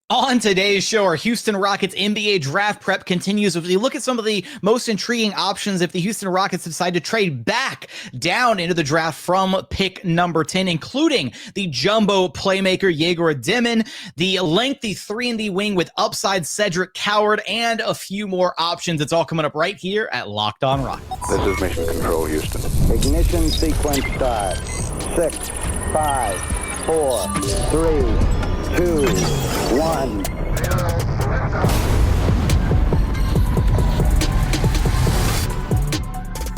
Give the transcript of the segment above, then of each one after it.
On today's show, our Houston Rockets NBA draft prep continues. If we look at some of the most intriguing options, if the Houston Rockets decide to trade back down into the draft from pick number 10, including the jumbo playmaker Egor Demin, the lengthy 3-and-D wing with upside Cedric Coward, and a few more options. It's all coming up right here at Locked On Rockets. This is Mission Control, Houston. Ignition sequence start. 6, 5, 4, 3, 2, 1.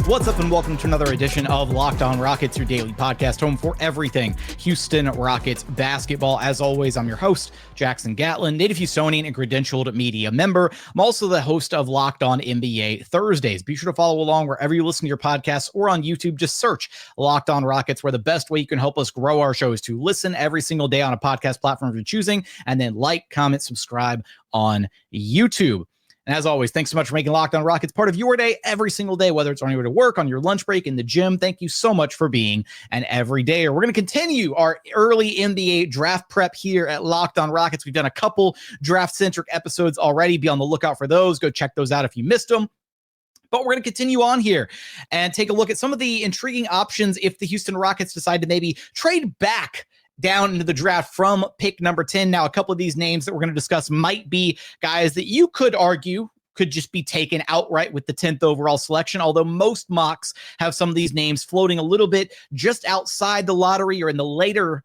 What's up and welcome to another edition of Locked On Rockets, your daily podcast home for everything Houston Rockets basketball. As always, I'm your host, Jackson Gatlin, native Houstonian and credentialed media member. I'm also the host of Locked On NBA Thursdays. Be sure to follow along wherever you listen to your podcasts or on YouTube. Just search Locked On Rockets, where the best way you can help us grow our show is to listen every single day on a podcast platform you're choosing, and then like, comment, subscribe on YouTube. And as always, thanks so much for making Locked On Rockets part of your day every single day, whether it's on your way to work, on your lunch break, in the gym. Thank you so much for being an everydayer. We're going to continue our early NBA draft prep here at Locked On Rockets. We've done a couple draft-centric episodes already. Be on the lookout for those. Go check those out if you missed them. But we're going to continue on here and take a look at some of the intriguing options if the Houston Rockets decide to maybe trade back down into the draft from pick number 10. Now, a couple of these names that we're going to discuss might be guys that you could argue could just be taken outright with the 10th overall selection, although most mocks have some of these names floating a little bit just outside the lottery or in the later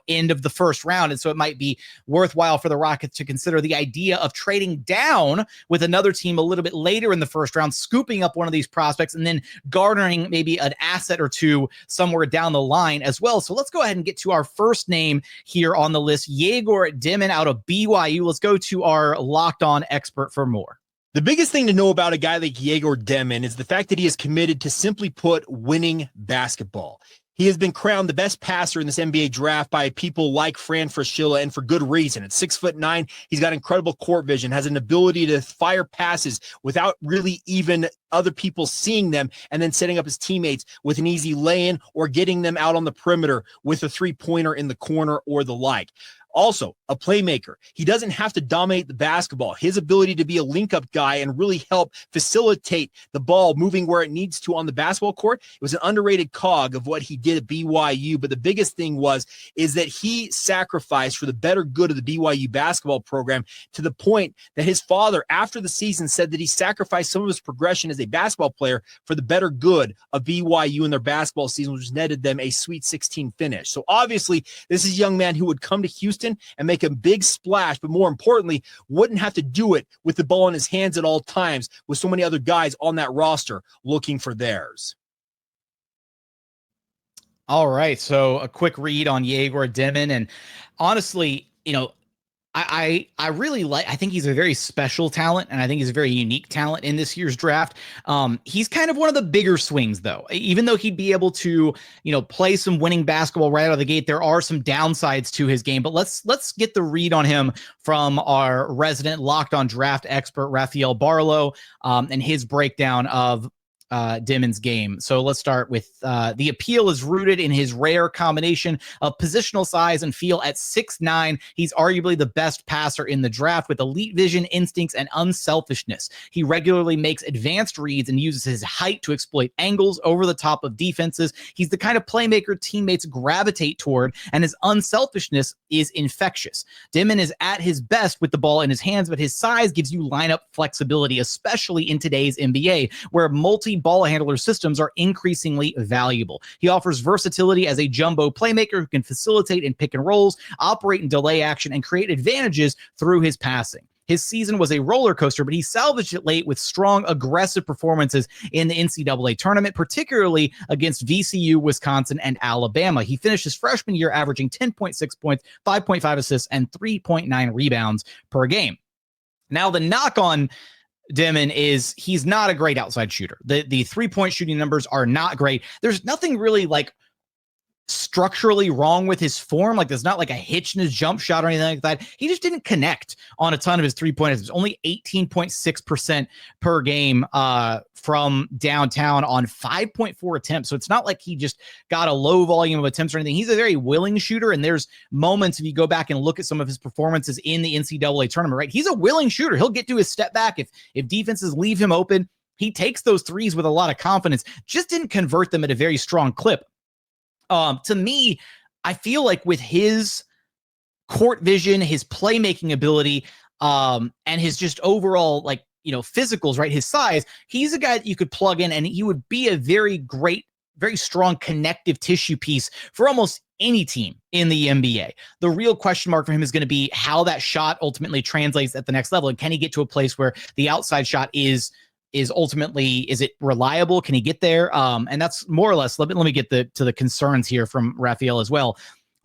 end of the first round. And so it might be worthwhile for the Rockets to consider the idea of trading down with another team a little bit later in the first round, scooping up one of these prospects and then garnering maybe an asset or two somewhere down the line as well. So let's go ahead and get to our first name here on the list, Egor Demin out of BYU. Let's go to our Locked On expert for more. The biggest thing to know about a guy like Egor Demin is the fact that he is committed to simply put winning basketball. He has been crowned the best passer in this NBA draft by people like Fran Fraschilla, and for good reason. At 6'9", he's got incredible court vision, has an ability to fire passes without really even other people seeing them, and then setting up his teammates with an easy lay-in or getting them out on the perimeter with a three-pointer in the corner or the like. Also, a playmaker. He doesn't have to dominate the basketball. His ability to be a link-up guy and really help facilitate the ball moving where it needs to on the basketball court, it was an underrated cog of what he did at BYU. But the biggest thing is that he sacrificed for the better good of the BYU basketball program, to the point that his father, after the season, said that he sacrificed some of his progression as a basketball player for the better good of BYU in their basketball season, which netted them a Sweet 16 finish. So obviously, this is a young man who would come to Houston and make a big splash, but more importantly, wouldn't have to do it with the ball in his hands at all times with so many other guys on that roster looking for theirs. All right, so a quick read on Egor Demin, and honestly, I really like, I think he's a very special talent, and I think he's a very unique talent in this year's draft. He's kind of one of the bigger swings, though. Even though he'd be able to, play some winning basketball right out of the gate, there are some downsides to his game. But let's get the read on him from our resident Locked On draft expert, Raphael Barlow, and his breakdown of Demin's game. So let's start with the appeal is rooted in his rare combination of positional size and feel. At 6'9", he's arguably the best passer in the draft with elite vision, instincts, and unselfishness. He regularly makes advanced reads and uses his height to exploit angles over the top of defenses. He's the kind of playmaker teammates gravitate toward, and his unselfishness is infectious. Demin is at his best with the ball in his hands, but his size gives you lineup flexibility, especially in today's NBA, where ball handler systems are increasingly valuable. He offers versatility as a jumbo playmaker who can facilitate in pick and rolls, operate in delay action, and create advantages through his passing. His season was a roller coaster, but he salvaged it late with strong, aggressive performances in the NCAA tournament, particularly against VCU, Wisconsin, and Alabama. He finished his freshman year averaging 10.6 points, 5.5 assists, and 3.9 rebounds per game. Now, the knock on Demin is he's not a great outside shooter. The 3-point shooting numbers are not great. There's nothing really like structurally wrong with his form. Like, there's not like a hitch in his jump shot or anything like that. He just didn't connect on a ton of his 3-point attempts. Only 18.6% per game from downtown on 5.4 attempts. So it's not like he just got a low volume of attempts or anything. He's a very willing shooter. And there's moments, if you go back and look at some of his performances in the NCAA tournament, right? He's a willing shooter. He'll get to his step back. If defenses leave him open, he takes those threes with a lot of confidence, just didn't convert them at a very strong clip. To me, I feel like with his court vision, his playmaking ability, and his just overall, like, physicals, right? His size, he's a guy that you could plug in and he would be a very great, very strong connective tissue piece for almost any team in the NBA. The real question mark for him is going to be how that shot ultimately translates at the next level. And can he get to a place where the outside shot is ultimately, is it reliable? Can he get there? And that's more or less, let me get to the concerns here from Raphael as well.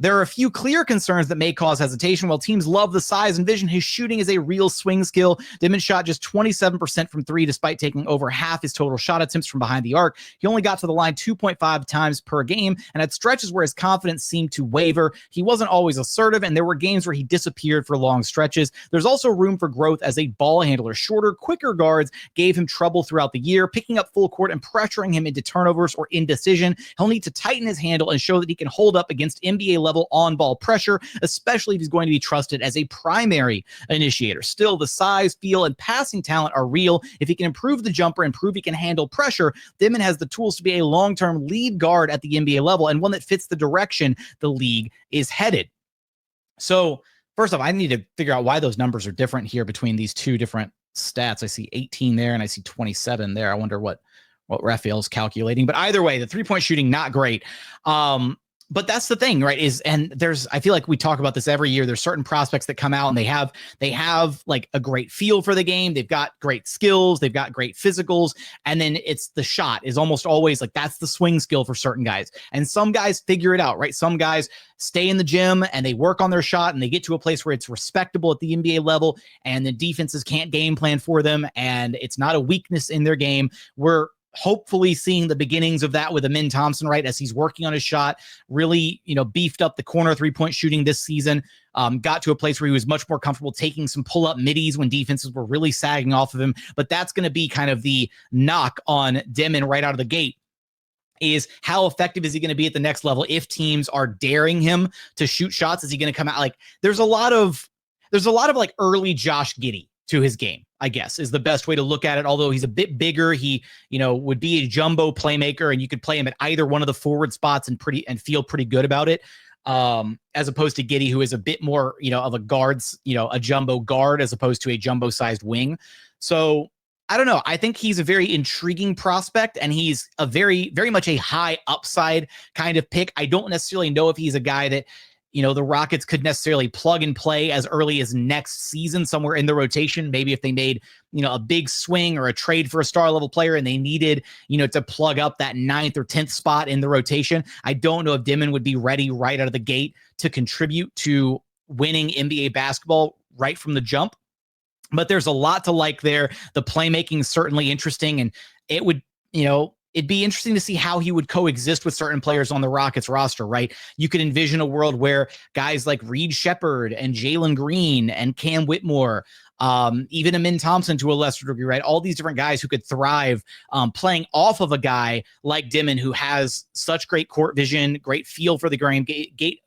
There are a few clear concerns that may cause hesitation. While teams love the size and vision, his shooting is a real swing skill. Demin shot just 27% from three, despite taking over half his total shot attempts from behind the arc. He only got to the line 2.5 times per game, and at stretches where his confidence seemed to waver. He wasn't always assertive, and there were games where he disappeared for long stretches. There's also room for growth as a ball handler. Shorter, quicker guards gave him trouble throughout the year, picking up full court and pressuring him into turnovers or indecision. He'll need to tighten his handle and show that he can hold up against NBA level on-ball pressure, especially if he's going to be trusted as a primary initiator. Still, the size, feel, and passing talent are real. If he can improve the jumper and prove he can handle pressure, Demin has the tools to be a long-term lead guard at the NBA level and one that fits the direction the league is headed. So, first off, I need to figure out why those numbers are different here between these two different stats. I see 18 there and I see 27 there. I wonder what Raphael's calculating. But either way, the three-point shooting, not great. But that's the thing, right? I feel like we talk about this every year. There's certain prospects that come out and they have like a great feel for the game. They've got great skills. They've got great physicals. And then it's the shot is almost always like, that's the swing skill for certain guys. And some guys figure it out, right? Some guys stay in the gym and they work on their shot and they get to a place where it's respectable at the NBA level and the defenses can't game plan for them. And it's not a weakness in their game. We're hopefully seeing the beginnings of that with Demin Thompson, right? As he's working on his shot, really, beefed up the corner 3-point shooting this season, got to a place where he was much more comfortable taking some pull-up middies when defenses were really sagging off of him. But that's going to be kind of the knock on Demin right out of the gate, is how effective is he going to be at the next level if teams are daring him to shoot shots? Is he going to come out like there's a lot of like early Josh Giddey to his game, I guess, is the best way to look at it. Although he's a bit bigger, he, would be a jumbo playmaker and you could play him at either one of the forward spots and feel pretty good about it. As opposed to Giddey, who is a bit more, of a guards, a jumbo guard as opposed to a jumbo sized wing. So I don't know. I think he's a very intriguing prospect and he's a very, very much a high upside kind of pick. I don't necessarily know if he's a guy that, the Rockets could necessarily plug and play as early as next season, somewhere in the rotation. Maybe if they made, a big swing or a trade for a star level player and they needed, to plug up that 9th or 10th spot in the rotation. I don't know if Demin would be ready right out of the gate to contribute to winning NBA basketball right from the jump. But there's a lot to like there. The playmaking is certainly interesting, and it would, it'd be interesting to see how he would coexist with certain players on the Rockets roster, right? You could envision a world where guys like Reed Shepherd and Jalen Green and Cam Whitmore, even Demin Thompson to a lesser degree, right? All these different guys who could thrive playing off of a guy like Demin, who has such great court vision, great feel for the game,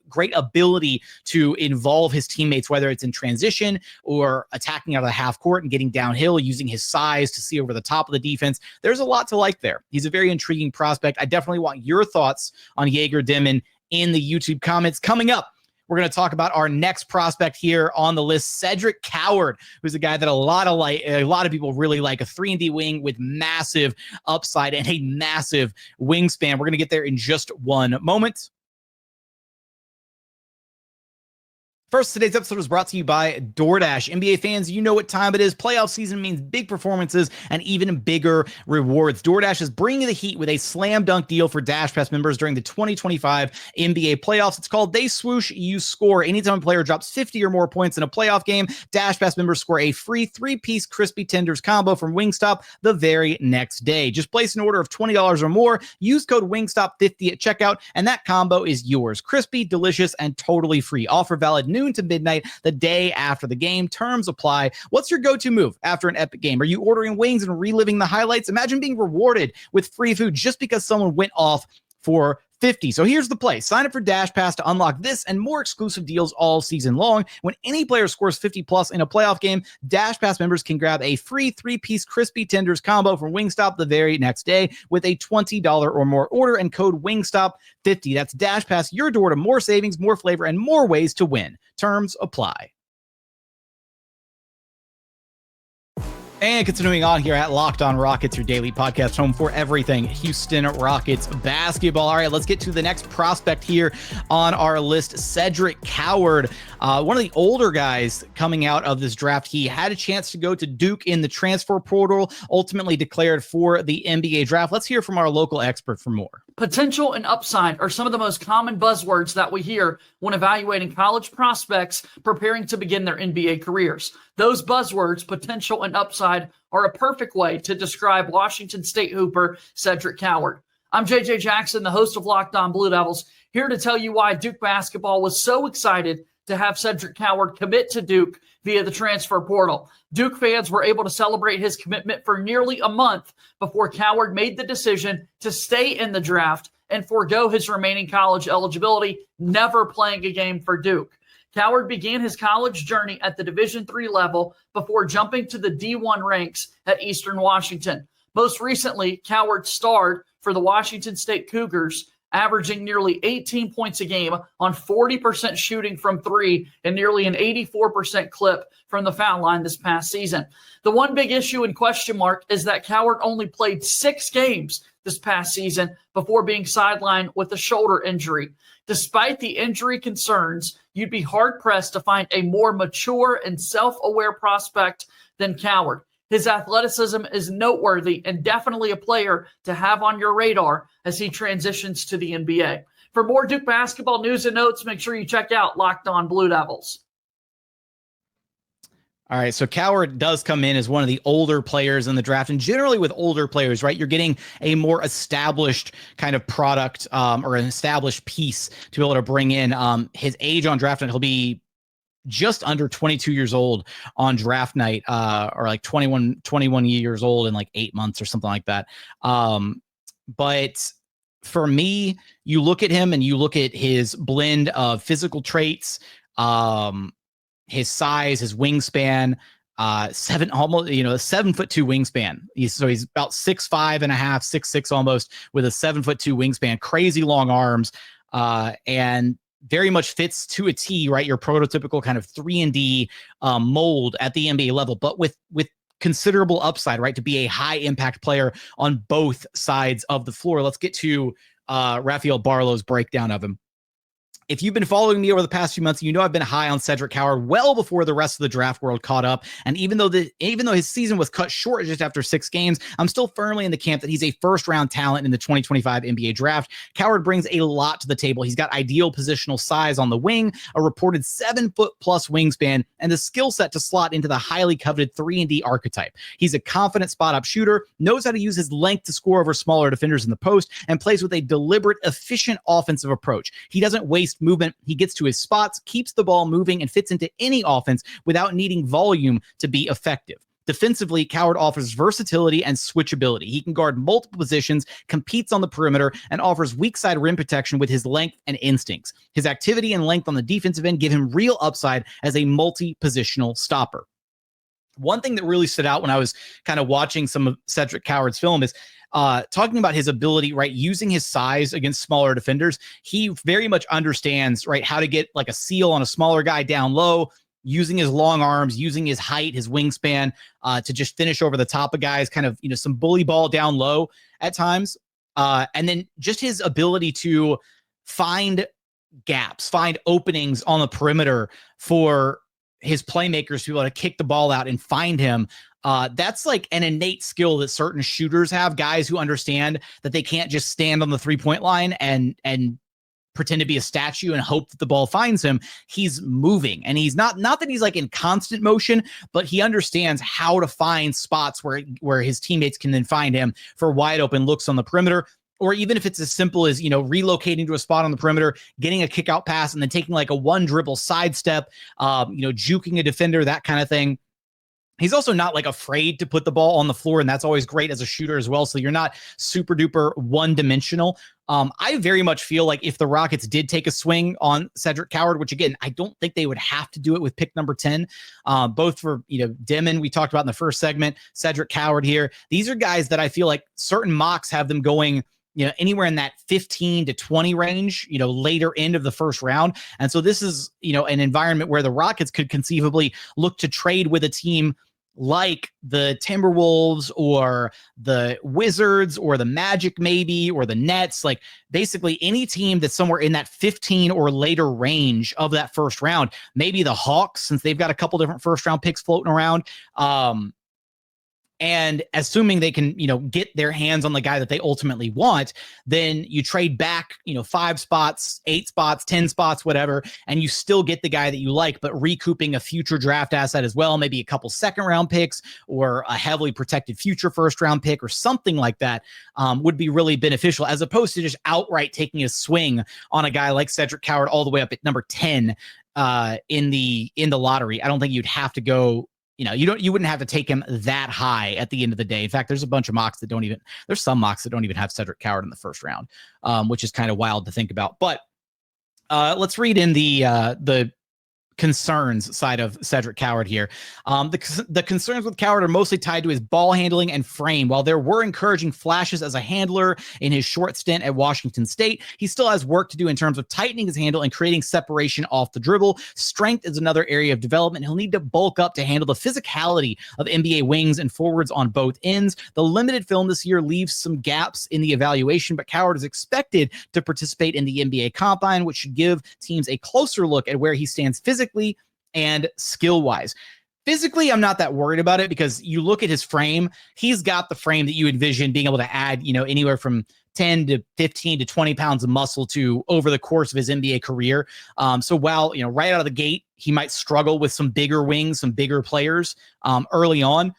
great ability to involve his teammates, whether it's in transition or attacking out of the half court and getting downhill, using his size to see over the top of the defense. There's a lot to like there. He's a very intriguing prospect. I definitely want your thoughts on Egor Demin in the YouTube comments. Coming up, we're going to talk about our next prospect here on the list, Cedric Coward, who's a guy that a lot of people really like, a 3-and-D wing with massive upside and a massive wingspan. We're going to get there in just one moment. First, today's episode is brought to you by DoorDash. NBA fans, you know what time it is. Playoff season means big performances and even bigger rewards. DoorDash is bringing the heat with a slam dunk deal for Dash Pass members during the 2025 NBA playoffs. It's called They Swoosh, You Score. Anytime a player drops 50 or more points in a playoff game, Dash Pass members score a free 3-piece crispy tenders combo from Wingstop the very next day. Just place an order of $20 or more, use code Wingstop50 at checkout, and that combo is yours. Crispy, delicious, and totally free. Offer valid noon to midnight the day after the game. Terms apply. What's your go-to move after an epic game? Are you ordering wings and reliving the highlights? Imagine being rewarded with free food just because someone went off for 50. So here's the play. Sign up for Dash Pass to unlock this and more exclusive deals all season long. When any player scores 50 plus in a playoff game, Dash Pass members can grab a free 3-piece crispy tenders combo from Wingstop the very next day with a $20 or more order and code Wingstop50. That's Dash Pass, your door to more savings, more flavor, and more ways to win. Terms apply. And continuing on here at Locked On Rockets, your daily podcast home for everything Houston Rockets basketball. All right, let's get to the next prospect here on our list, Cedric Coward, one of the older guys coming out of this draft. He had a chance to go to Duke in the transfer portal, ultimately declared for the NBA draft. Let's hear from our local expert for more. Potential and upside are some of the most common buzzwords that we hear when evaluating college prospects preparing to begin their NBA careers. Those buzzwords, potential and upside, are a perfect way to describe Washington State hooper Cedric Coward. I'm JJ Jackson, the host of Locked On Blue Devils, here to tell you why Duke basketball was so excited to have Cedric Coward commit to Duke via the transfer portal. Duke fans were able to celebrate his commitment for nearly a month before Coward made the decision to stay in the draft and forego his remaining college eligibility, never playing a game for Duke. Coward began his college journey at the Division III level before jumping to the D1 ranks at Eastern Washington. Most recently, Coward starred for the Washington State Cougars, averaging nearly 18 points a game on 40% shooting from three and nearly an 84% clip from the foul line this past season. The one big issue and question mark is that Coward only played 6 games this past season before being sidelined with a shoulder injury. Despite the injury concerns, you'd be hard-pressed to find a more mature and self-aware prospect than Coward. His athleticism is noteworthy and definitely a player to have on your radar as he transitions to the NBA. For more Duke basketball news and notes, make sure you check out Locked On Blue Devils. All right, so Coward does come in as one of the older players in the draft, and generally with older players, right, you're getting a more established kind of product or an established piece to be able to bring in. His age on draft night, he'll be just under 22 years old on draft night, or like 21 years old in like 8 months or something like that. But for me, you look at him and you look at his blend of physical traits, his size, his wingspan, a 7'2" wingspan. He's about 6'5" and a half, 6'6" almost, with a 7'2" wingspan, crazy long arms, and very much fits to a T, right? Your prototypical kind of 3-and-D mold at the NBA level, but with considerable upside, right? To be a high impact player on both sides of the floor. Let's get to Raphael Barlow's breakdown of him. If you've been following me over the past few months, you know I've been high on Cedric Coward well before the rest of the draft world caught up. And even though his season was cut short just after 6 games, I'm still firmly in the camp that he's a first-round talent in the 2025 NBA draft. Coward brings a lot to the table. He's got ideal positional size on the wing, a reported 7-foot-plus wingspan, and the skill set to slot into the highly coveted 3-and-D archetype. He's a confident spot-up shooter, knows how to use his length to score over smaller defenders in the post, and plays with a deliberate, efficient offensive approach. He doesn't waste movement. He gets to his spots, keeps the ball moving, and fits into any offense without needing volume to be effective. Defensively, Coward offers versatility and switchability. He can guard multiple positions, competes on the perimeter, and offers weak side rim protection with his length and instincts. His activity and length on the defensive end give him real upside as a multi-positional stopper. One thing that really stood out when I was kind of watching some of Cedric Coward's film is talking about his ability, right, using his size against smaller defenders. He very much understands, right, how to get like a seal on a smaller guy down low, using his long arms, using his height, his wingspan to just finish over the top of guys, kind of, some bully ball down low at times. And then just his ability to find gaps, find openings on the perimeter for his playmakers to be able to kick the ball out and find him. That's like an innate skill that certain shooters have, guys who understand that they can't just stand on the 3-point line and pretend to be a statue and hope that the ball finds him. He's moving, and he's not that he's like in constant motion, but he understands how to find spots where his teammates can then find him for wide open looks on the perimeter. Or even if it's as simple as, relocating to a spot on the perimeter, getting a kick out pass, and then taking like a one dribble sidestep, juking a defender, that kind of thing. He's also not like afraid to put the ball on the floor, and that's always great as a shooter as well. So you're not super duper one dimensional. I very much feel like if the Rockets did take a swing on Cedric Coward, which again, I don't think they would have to do it with pick number 10, both for, Demin, we talked about in the first segment, Cedric Coward here. These are guys that I feel like certain mocks have them going, anywhere in that 15 to 20 range, later end of the first round. And so this is, an environment where the Rockets could conceivably look to trade with a team like the Timberwolves or the Wizards or the Magic maybe, or the Nets, like basically any team that's somewhere in that 15 or later range of that first round, maybe the Hawks, since they've got a couple different first round picks floating around. And assuming they can, get their hands on the guy that they ultimately want, then you trade back, 5 spots, 8 spots, 10 spots, whatever, and you still get the guy that you like, but recouping a future draft asset as well, maybe a couple second round picks or a heavily protected future first round pick or something like that, would be really beneficial, as opposed to just outright taking a swing on a guy like Cedric Coward all the way up at number 10 in the lottery. I don't think you'd have to go. You wouldn't have to take him that high at the end of the day. In fact, there's a bunch of mocks that there's some mocks that don't even have Cedric Coward in the first round, which is kind of wild to think about. But let's read in the concerns side of Cedric Coward here. The concerns with Coward are mostly tied to his ball handling and frame. While there were encouraging flashes as a handler in his short stint at Washington State, he still has work to do in terms of tightening his handle and creating separation off the dribble. Strength is another area of development. He'll need to bulk up to handle the physicality of NBA wings and forwards on both ends. The limited film this year leaves some gaps in the evaluation, but Coward is expected to participate in the NBA Combine, which should give teams a closer look at where he stands physically and skill-wise. Physically, I'm not that worried about it, because you look at his frame, he's got the frame that you envision being able to add, anywhere from 10 to 15 to 20 pounds of muscle to over the course of his NBA career. So while, right out of the gate, he might struggle with some bigger wings, some bigger players early on,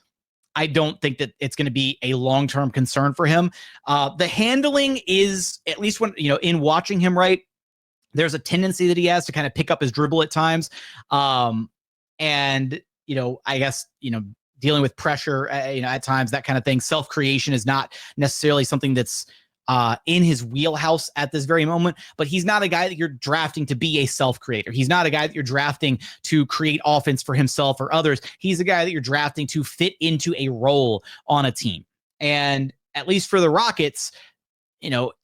I don't think that it's going to be a long-term concern for him. The handling is, at least when, in watching him, right, there's a tendency that he has to kind of pick up his dribble at times. And, I guess, dealing with pressure, at times, that kind of thing. Self-creation is not necessarily something that's in his wheelhouse at this very moment, but he's not a guy that you're drafting to be a self-creator. He's not a guy that you're drafting to create offense for himself or others. He's a guy that you're drafting to fit into a role on a team. And at least for the Rockets,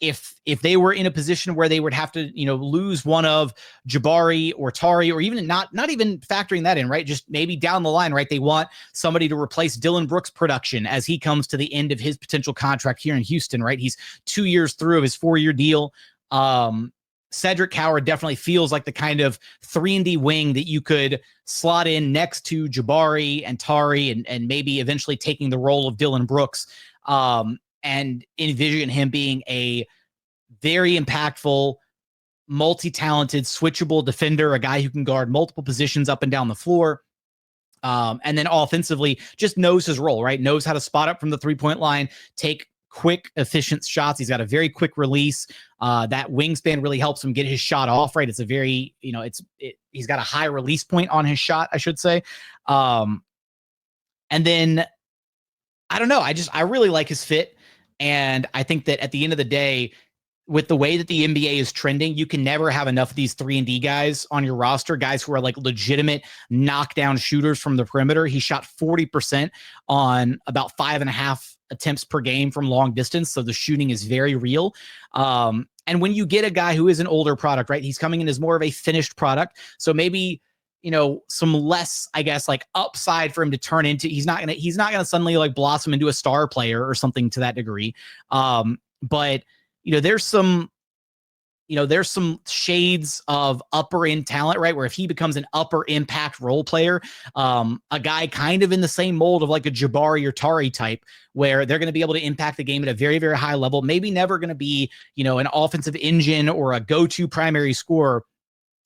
if they were in a position where they would have to, lose one of Jabari or Tari, or even not even factoring that in, right? Just maybe down the line, right? They want somebody to replace Dillon Brooks' production as he comes to the end of his potential contract here in Houston, right? He's 2 years through of his 4-year deal. Cedric Coward definitely feels like the kind of 3-and-D wing that you could slot in next to Jabari and Tari, and maybe eventually taking the role of Dillon Brooks. And envision him being a very impactful, multi-talented, switchable defender, a guy who can guard multiple positions up and down the floor. And then offensively, just knows his role, right? Knows how to spot up from the 3-point line, take quick, efficient shots. He's got a very quick release. That wingspan really helps him get his shot off, right? It's a very, he's got a high release point on his shot, I should say. And then, I don't know. I really like his fit. And I think that at the end of the day, with the way that the NBA is trending, you can never have enough of these 3-and-D guys on your roster, guys who are like legitimate knockdown shooters from the perimeter. He shot 40% on about 5.5 attempts per game from long distance. So the shooting is very real. And when you get a guy who is an older product, right, he's coming in as more of a finished product. So maybe, some less, I guess, like upside for him to turn into. He's not gonna suddenly like blossom into a star player or something to that degree. But there's some, there's some shades of upper end talent, right? Where if he becomes an upper impact role player, a guy kind of in the same mold of like a Jabari or Tari type, where they're going to be able to impact the game at a very, very high level, maybe never going to be, an offensive engine or a go-to primary scorer,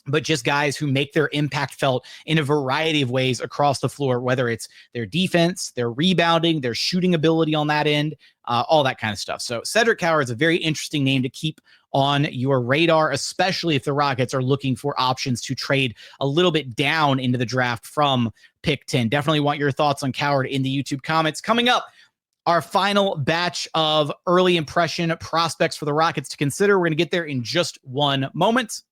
but just guys who make their impact felt in a variety of ways across the floor, whether it's their defense, their rebounding, their shooting ability on that end, all that kind of stuff. So Cedric Coward is a very interesting name to keep on your radar, especially if the Rockets are looking for options to trade a little bit down into the draft from pick 10. Definitely want your thoughts on Coward in the YouTube comments. Coming up, our final batch of early impression prospects for the Rockets to consider. We're going to get there in just one moment.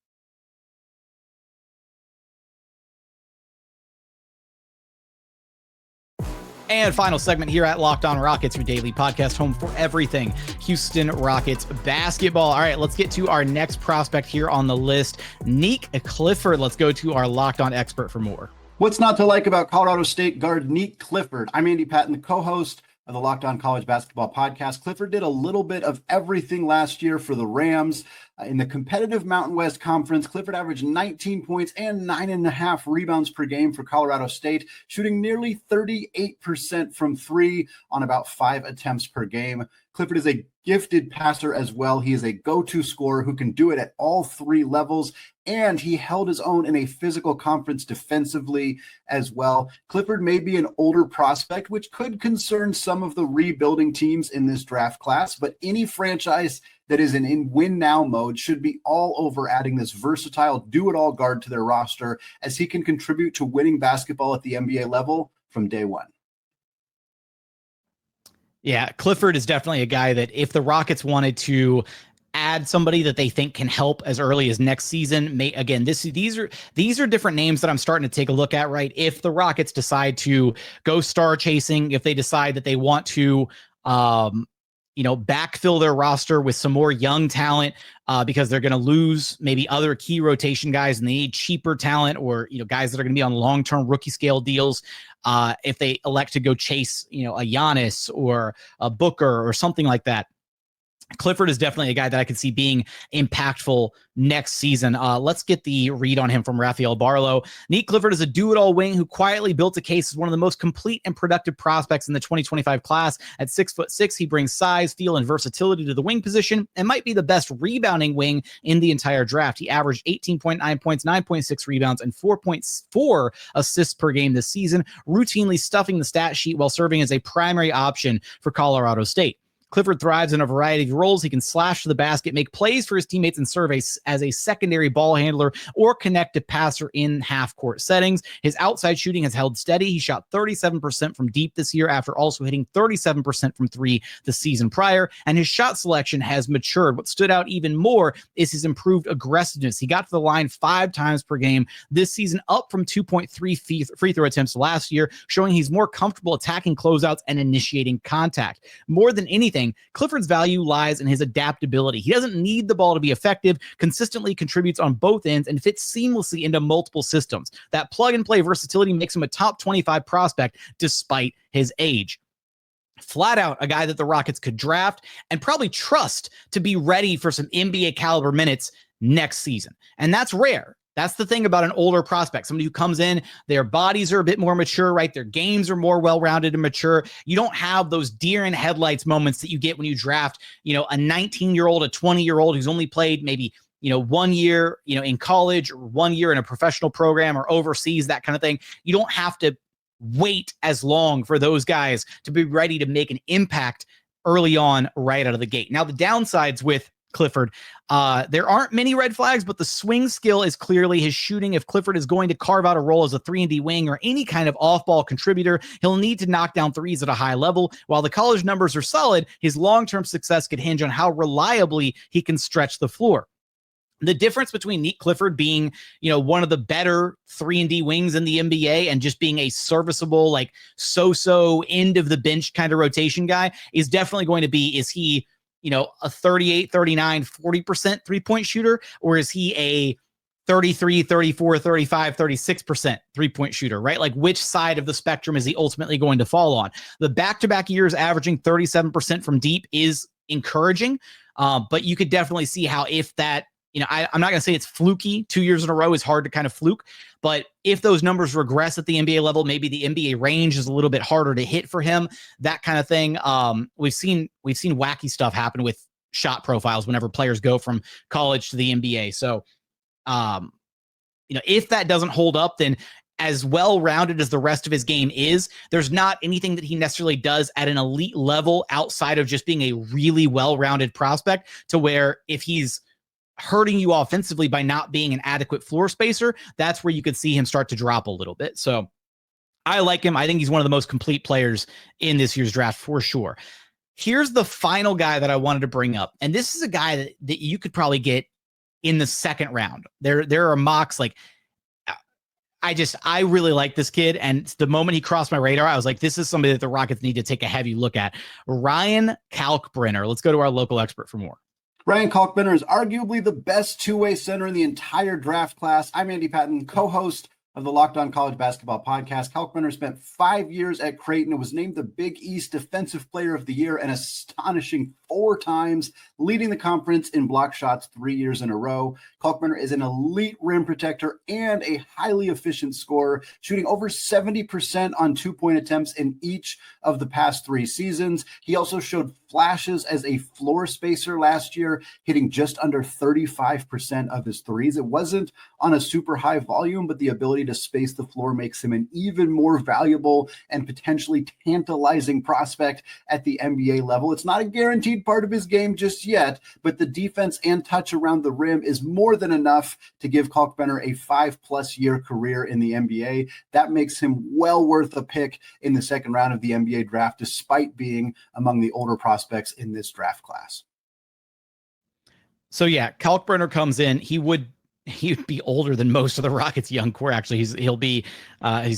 And final segment here at Locked On Rockets, your daily podcast home for everything Houston Rockets basketball. All right, let's get to our next prospect here on the list, Nick Clifford. Let's go to our Locked On expert for more. What's not to like about Colorado State guard Nick Clifford? I'm Andy Patton, the co-host of the Locked On College Basketball Podcast. Clifford did a little bit of everything last year for the Rams. In the competitive Mountain West Conference, Clifford averaged 19 points and 9.5 rebounds per game for Colorado State, shooting nearly 38% from three on about 5 attempts per game. Clifford is a gifted passer as well. He is a go-to scorer who can do it at all 3 levels, and he held his own in a physical conference defensively as well. Clifford may be an older prospect, which could concern some of the rebuilding teams in this draft class, but any franchise that is in win now mode should be all over adding this versatile do-it-all guard to their roster, as he can contribute to winning basketball at the NBA level from day one. Yeah, Clifford is definitely a guy that if the Rockets wanted to add somebody that they think can help as early as next season, these are different names that I'm starting to take a look at, right? If the Rockets decide to go star chasing, if they decide that they want to backfill their roster with some more young talent because they're going to lose maybe other key rotation guys and they need cheaper talent, or, guys that are going to be on long-term rookie scale deals. If they elect to go chase, a Giannis or a Booker or something like that, Clifford is definitely a guy that I could see being impactful next season. Let's get the read on him from Raphael Barlow. Nick Clifford is a do-it-all wing who quietly built a case as one of the most complete and productive prospects in the 2025 class. At 6'6", he brings size, feel, and versatility to the wing position and might be the best rebounding wing in the entire draft. He averaged 18.9 points, 9.6 rebounds, and 4.4 assists per game this season, routinely stuffing the stat sheet while serving as a primary option for Colorado State. Clifford thrives in a variety of roles. He can slash to the basket, make plays for his teammates, and serve as a secondary ball handler or connective passer in half-court settings. His outside shooting has held steady. He shot 37% from deep this year after also hitting 37% from three the season prior, and his shot selection has matured. What stood out even more is his improved aggressiveness. He got to the line 5 times per game this season, up from 2.3 free throw attempts last year, showing he's more comfortable attacking closeouts and initiating contact. More than anything, Clifford's value lies in his adaptability. He doesn't need the ball to be effective, consistently contributes on both ends, and fits seamlessly into multiple systems. That plug-and-play versatility makes him a top 25 prospect despite his age. Flat out a guy that the Rockets could draft and probably trust to be ready for some NBA caliber minutes next season. And that's rare. That's the thing about an older prospect, somebody who comes in, their bodies are a bit more mature, right? Their games are more well-rounded and mature. You don't have those deer in headlights moments that you get when you draft, a 19-year-old, a 20-year-old who's only played maybe, 1 year, in college, or 1 year in a professional program or overseas, that kind of thing. You don't have to wait as long for those guys to be ready to make an impact early on, right out of the gate. Now, the downsides with Clifford, there aren't many red flags, but the swing skill is clearly his shooting. If Clifford is going to carve out a role as a 3-and-D wing or any kind of off-ball contributor, he'll need to knock down threes at a high level. While the college numbers are solid, his long-term success could hinge on how reliably he can stretch the floor. The difference between Nick Clifford being, one of the better 3-and-D wings in the NBA and just being a serviceable, like so-so end of the bench kind of rotation guy is definitely going to be, is he a 38, 39, 40% three-point shooter, or is he a 33, 34, 35, 36% three-point shooter, right? Like, which side of the spectrum is he ultimately going to fall on? The back-to-back years averaging 37% from deep is encouraging, but you could definitely see how if that I'm not going to say it's fluky. 2 years in a row is hard to kind of fluke, but if those numbers regress at the NBA level, maybe the NBA range is a little bit harder to hit for him, that kind of thing. We've seen wacky stuff happen with shot profiles whenever players go from college to the NBA. So, if that doesn't hold up, then as well-rounded as the rest of his game is, there's not anything that he necessarily does at an elite level outside of just being a really well-rounded prospect to where if he's hurting you offensively by not being an adequate floor spacer, that's where you could see him start to drop a little bit. So I like him. I think he's one of the most complete players in this year's draft for sure. Here's the final guy that I wanted to bring up. And this is a guy that you could probably get in the second round. There are mocks like, I really like this kid. And the moment he crossed my radar, I was like, this is somebody that the Rockets need to take a heavy look at. Ryan Caulkner. Let's go to our local expert for more. Ryan Caulkner is arguably the best two-way center in the entire draft class. I'm Andy Patton, co-host of the Locked On College Basketball Podcast. Caulkner spent 5 years at Creighton and was named the Big East Defensive Player of the Year an astonishing 4 times, leading the conference in block shots 3 years in a row. Caulkner is an elite rim protector and a highly efficient scorer, shooting over 70% on two-point attempts in each of the past 3 seasons. He also showed flashes as a floor spacer last year, hitting just under 35% of his threes. It wasn't on a super high volume, but the ability to space the floor makes him an even more valuable and potentially tantalizing prospect at the NBA level. It's not a guaranteed part of his game just yet, but the defense and touch around the rim is more than enough to give Caulkner a 5+ year career in the NBA. That makes him well worth a pick in the second round of the NBA draft, despite being among the older prospects in this draft class. So yeah, Caulkner comes in. He'd be older than most of the Rockets' young core. Actually, he's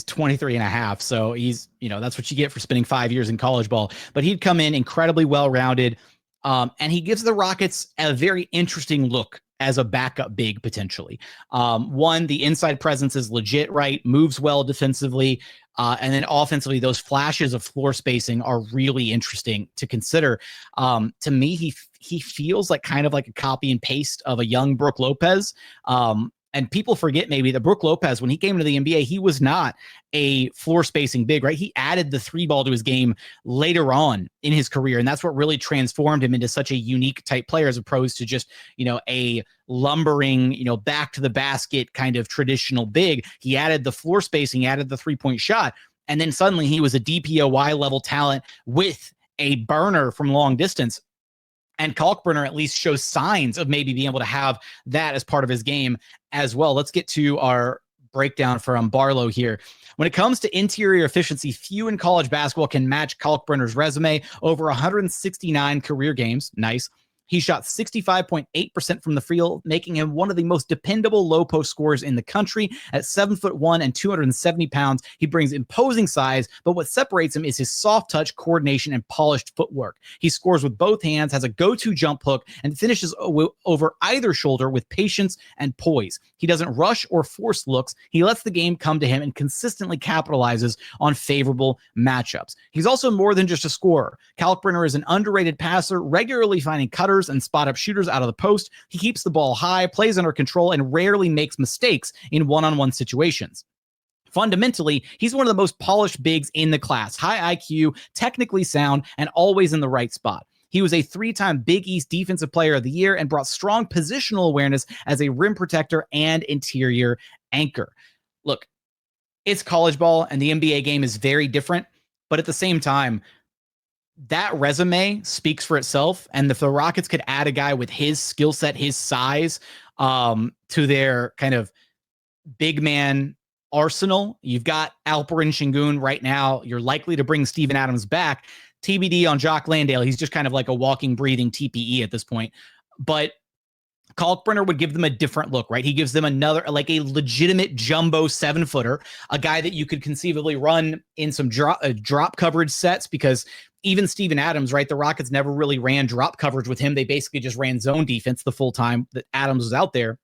23 and a half. So he's, that's what you get for spending 5 years in college ball. But he'd come in incredibly well-rounded. And he gives the Rockets a very interesting look as a backup big potentially. One, the inside presence is legit, right? Moves well defensively. And then offensively, those flashes of floor spacing are really interesting to consider. To me, he feels like kind of like a copy and paste of a young Brook Lopez. And people forget maybe that Brook Lopez, when he came into the NBA, he was not a floor spacing big, right? He added the 3-ball to his game later on in his career. And that's what really transformed him into such a unique type player as opposed to just, a lumbering, back to the basket kind of traditional big. He added the floor spacing, he added the 3-point shot. And then suddenly he was a DPOY level talent with a burner from long distance. And Caulkner at least shows signs of maybe being able to have that as part of his game as well. Let's get to our breakdown from Barlow here. When it comes to interior efficiency, few in college basketball can match Caulkner's resume. Over 169 career games. Nice. He shot 65.8% from the field, making him one of the most dependable low post scorers in the country. At 7'1" and 270 pounds, he brings imposing size, but what separates him is his soft touch, coordination, and polished footwork. He scores with both hands, has a go-to jump hook, and finishes over either shoulder with patience and poise. He doesn't rush or force looks. He lets the game come to him and consistently capitalizes on favorable matchups. He's also more than just a scorer. Caulkner is an underrated passer, regularly finding cutters and spot up shooters out of the post. He keeps the ball high, plays under control, and rarely makes mistakes in one-on-one situations. Fundamentally, he's one of the most polished bigs in the class. High IQ, technically sound, and always in the right spot. He was a 3-time Big East Defensive Player of the Year and brought strong positional awareness as a rim protector and interior anchor. Look, it's college ball, and the NBA game is very different, but at the same time, that resume speaks for itself. And if the Rockets could add a guy with his skill set, his size, to their kind of big man arsenal, you've got Alperen Sengun right now. You're likely to bring Steven Adams back. TBD on Jock Landale. He's just kind of like a walking, breathing TPE at this point. But Caulkner would give them a different look, right? He gives them another, like a legitimate jumbo 7-footer, a guy that you could conceivably run in some drop coverage sets, because even Steven Adams, right? The Rockets never really ran drop coverage with him. They basically just ran zone defense the full time that Adams was out there.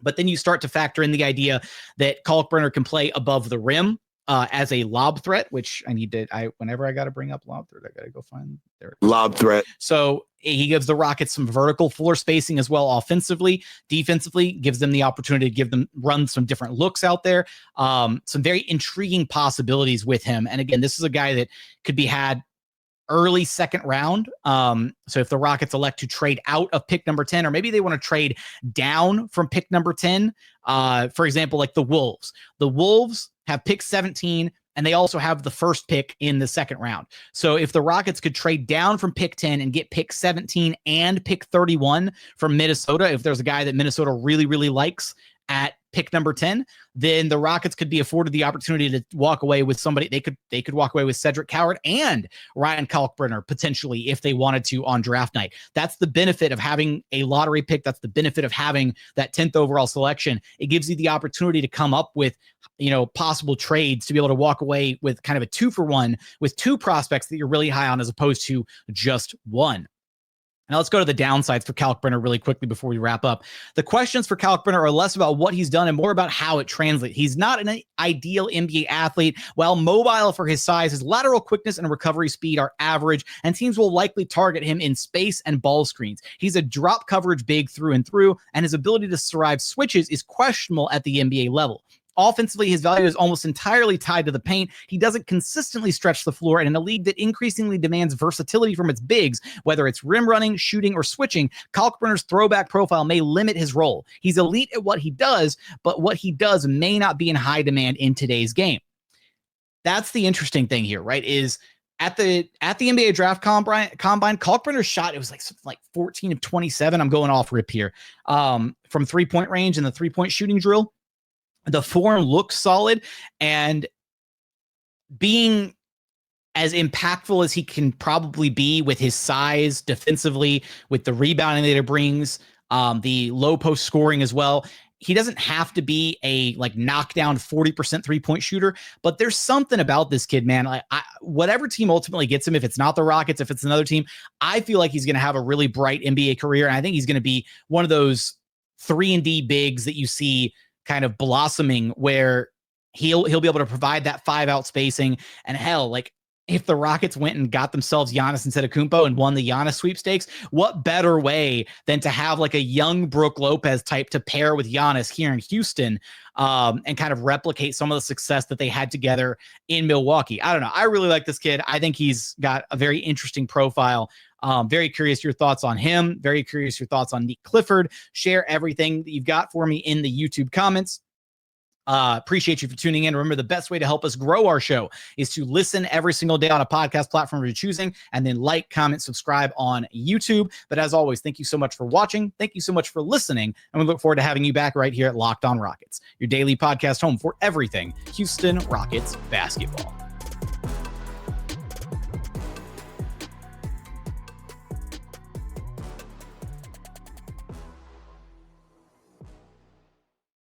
But then you start to factor in the idea that Caulkner can play above the rim. as a lob threat, which whenever I got to bring up lob threat, I got to go find there. Lob threat. So he gives the Rockets some vertical floor spacing as well, offensively. Defensively, gives them the opportunity to run some different looks out there. Some very intriguing possibilities with him. And again, this is a guy that could be had early second round. So if the Rockets elect to trade out of pick number 10, or maybe they want to trade down from pick number 10, for example, like the Wolves. The Wolves have pick 17, and they also have the first pick in the second round. So if the Rockets could trade down from pick 10 and get pick 17 and pick 31 from Minnesota, if there's a guy that Minnesota really, really likes at pick number 10, then the Rockets could be afforded the opportunity to walk away with somebody. They could walk away with Cedric Coward and Ryan Caulkner potentially if they wanted to on draft night. That's the benefit of having a lottery pick. That's the benefit of having that 10th overall selection. It gives you the opportunity to come up with, possible trades to be able to walk away with kind of a 2-for-1 with two prospects that you're really high on as opposed to just one. Now let's go to the downsides for Caulkner really quickly before we wrap up. The questions for Caulkner are less about what he's done and more about how it translates. He's not an ideal NBA athlete. While mobile for his size, his lateral quickness and recovery speed are average, and teams will likely target him in space and ball screens. He's a drop coverage big through and through, and his ability to survive switches is questionable at the NBA level. Offensively, his value is almost entirely tied to the paint. He doesn't consistently stretch the floor, and in a league that increasingly demands versatility from its bigs, whether it's rim running, shooting, or switching, Caulkner's throwback profile may limit his role. He's elite at what he does, but what he does may not be in high demand in today's game. That's the interesting thing here, right? Is at the NBA draft combine, Caulkner's shot, it was like 14 of 27. I'm going off rip here, from 3-point range in the 3-point shooting drill. The form looks solid, and being as impactful as he can probably be with his size defensively, with the rebounding that it brings, the low post scoring as well. He doesn't have to be a knockdown 40% 3-point shooter, but there's something about this kid, man. Whatever team ultimately gets him, if it's not the Rockets, if it's another team, I feel like he's going to have a really bright NBA career. And I think he's going to be one of those 3-and-D bigs that you see kind of blossoming, where he'll be able to provide that 5-out spacing. And hell, if the Rockets went and got themselves Giannis Antetokounmpo and won the Giannis sweepstakes, what better way than to have a young Brook Lopez type to pair with Giannis here in Houston, and kind of replicate some of the success that they had together in Milwaukee. I don't know. I really like this kid. I think he's got a very interesting profile. Very curious your thoughts on him. Very curious your thoughts on Clifford. Share everything that you've got for me in the YouTube comments. Appreciate you for tuning in. Remember, the best way to help us grow our show is to listen every single day on a podcast platform you're choosing, and then like, comment, subscribe on YouTube. But as always, thank you so much for watching. Thank you so much for listening. And we look forward to having you back right here at Locked On Rockets, your daily podcast home for everything Houston Rockets basketball.